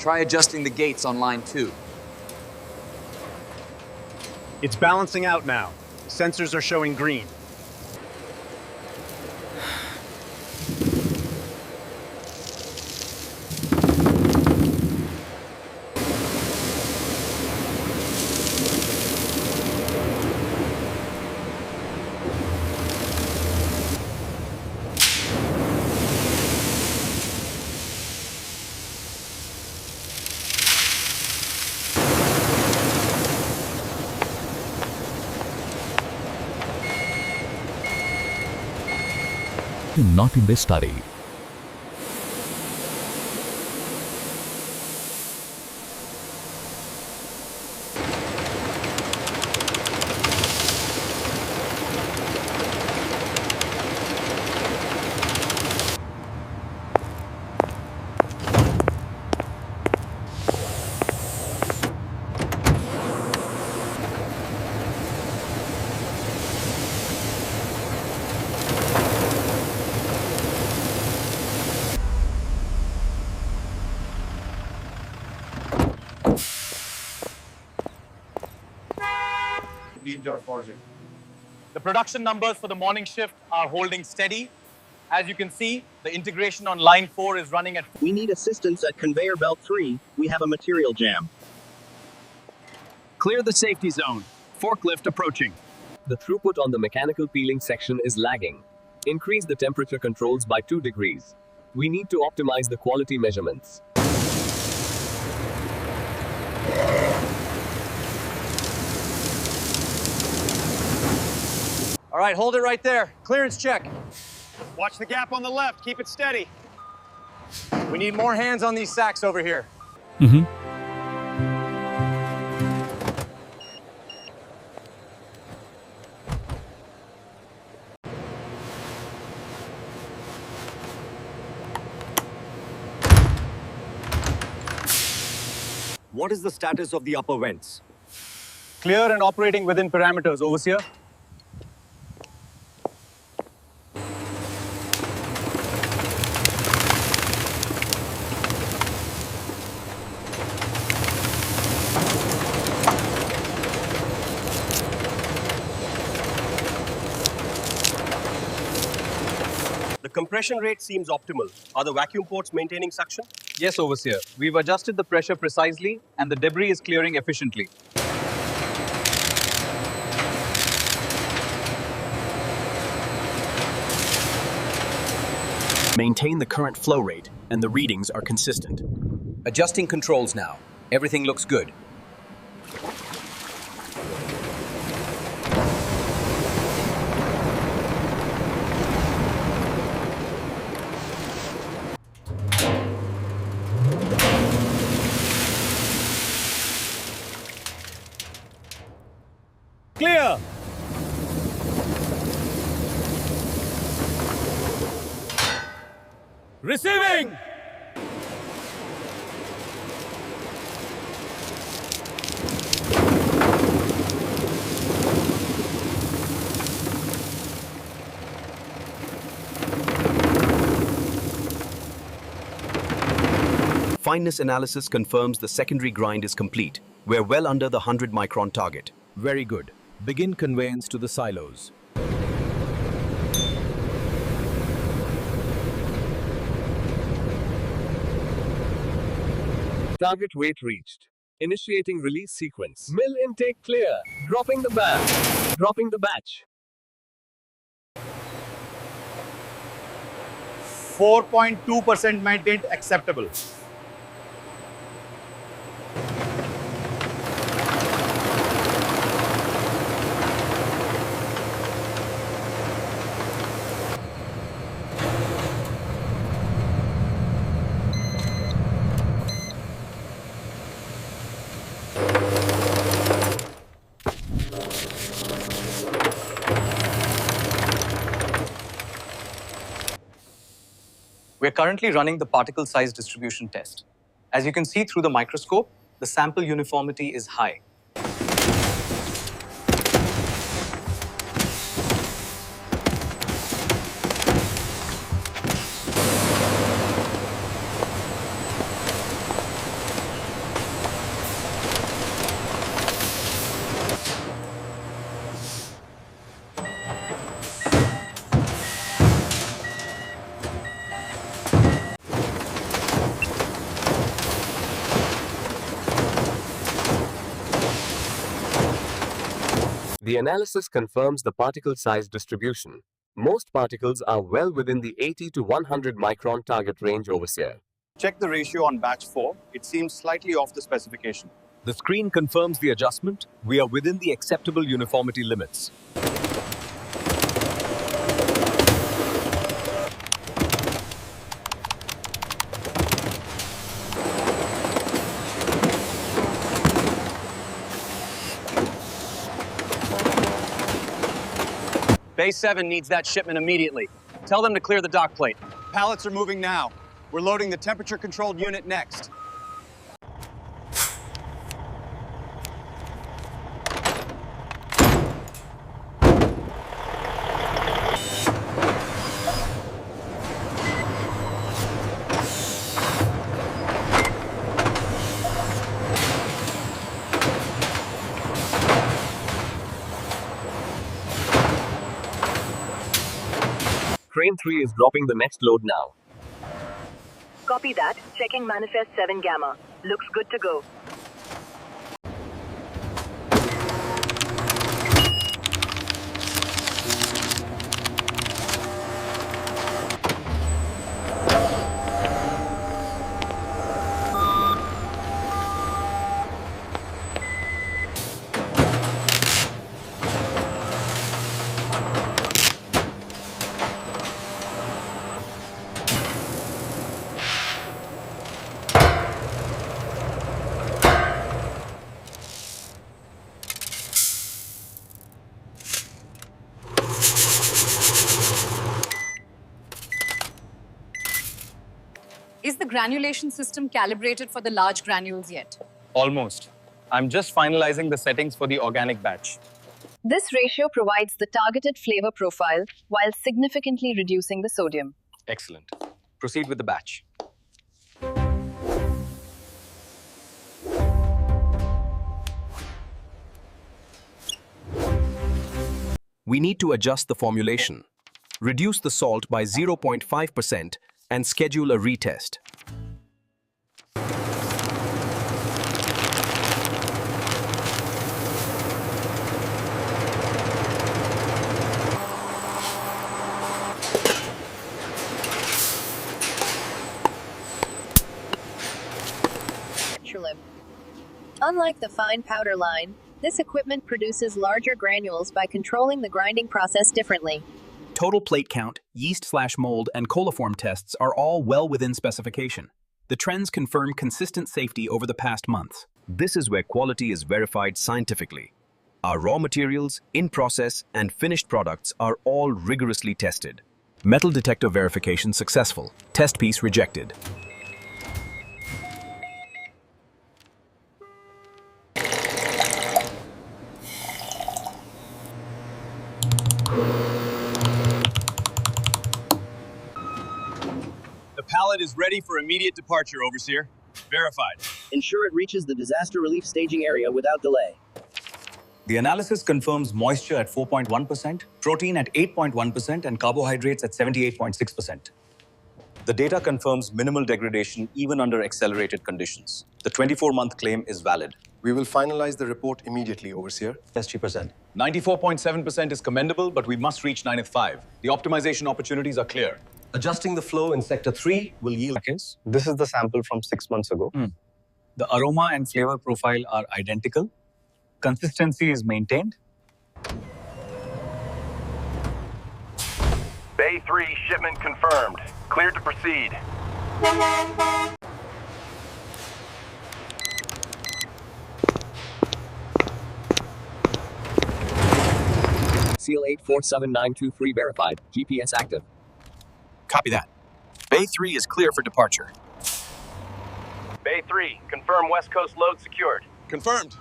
Try adjusting the gates on line 2. It's balancing out now. Sensors are showing green. Not in this study. The production numbers for the morning shift are holding steady. As you can see, the integration on line 4 is running at... We need assistance at conveyor belt 3. We have a material jam. Clear the safety zone. Forklift approaching. The throughput on the mechanical peeling section is lagging. Increase the temperature controls by 2 degrees. We need to optimize the quality measurements. All right, hold it right there. Clearance check. Watch the gap on the left. Keep it steady. We need more hands on these sacks over here. What is the status of the upper vents? Clear and operating within parameters, Overseer. The compression rate seems optimal. Are the vacuum ports maintaining suction? Yes, Overseer. We've adjusted the pressure precisely and the debris is clearing efficiently. Maintain the current flow rate, and the readings are consistent. Adjusting controls now. Everything looks good. Clear! Receiving! Fineness analysis confirms the secondary grind is complete. We're well under the 100-micron target. Very good. Begin conveyance to the silos. Target weight reached. Initiating release sequence. Mill intake clear. Dropping the batch. Dropping the batch. 4.2% maintained acceptable. We're currently running the particle size distribution test. As you can see through the microscope, the sample uniformity is high. The analysis confirms the particle size distribution. Most particles are well within the 80 to 100 micron target range overseer. Check the ratio on batch 4. It seems slightly off the specification. The screen confirms the adjustment. We are within the acceptable uniformity limits. Bay 7 needs that shipment immediately. Tell them to clear the dock plate. Pallets are moving now. We're loading the temperature-controlled unit next. Crane 3 is dropping the next load now. Copy that. Checking manifest 7 Gamma. Looks good to go. Is the granulation system calibrated for the large granules yet? Almost. I'm just finalizing the settings for the organic batch. This ratio provides the targeted flavor profile while significantly reducing the sodium. Excellent. Proceed with the batch. We need to adjust the formulation. Reduce the salt by 0.5% and schedule a retest. Unlike the fine powder line, this equipment produces larger granules by controlling the grinding process differently. Total plate count, yeast/mold, and coliform tests are all well within specification. The trends confirm consistent safety over the past months. This is where quality is verified scientifically. Our raw materials, in-process, and finished products are all rigorously tested. Metal detector verification successful. Test piece rejected. The pallet is ready for immediate departure, Overseer. Verified. Ensure it reaches the disaster relief staging area without delay. The analysis confirms moisture at 4.1%, protein at 8.1%, and carbohydrates at 78.6%. The data confirms minimal degradation even under accelerated conditions. The 24-month claim is valid. We will finalize the report immediately, Overseer. SG%. 94.7% is commendable, but we must reach 95. The optimization opportunities are clear. Adjusting the flow in Sector 3 will yield. This is the sample from 6 months ago. The aroma and flavor profile are identical. Consistency is maintained. Bay 3 shipment confirmed. Cleared to proceed. Seal 847923 verified. GPS active. Copy that. Bay 3 is clear for departure. Bay 3, confirm West Coast load secured. Confirmed.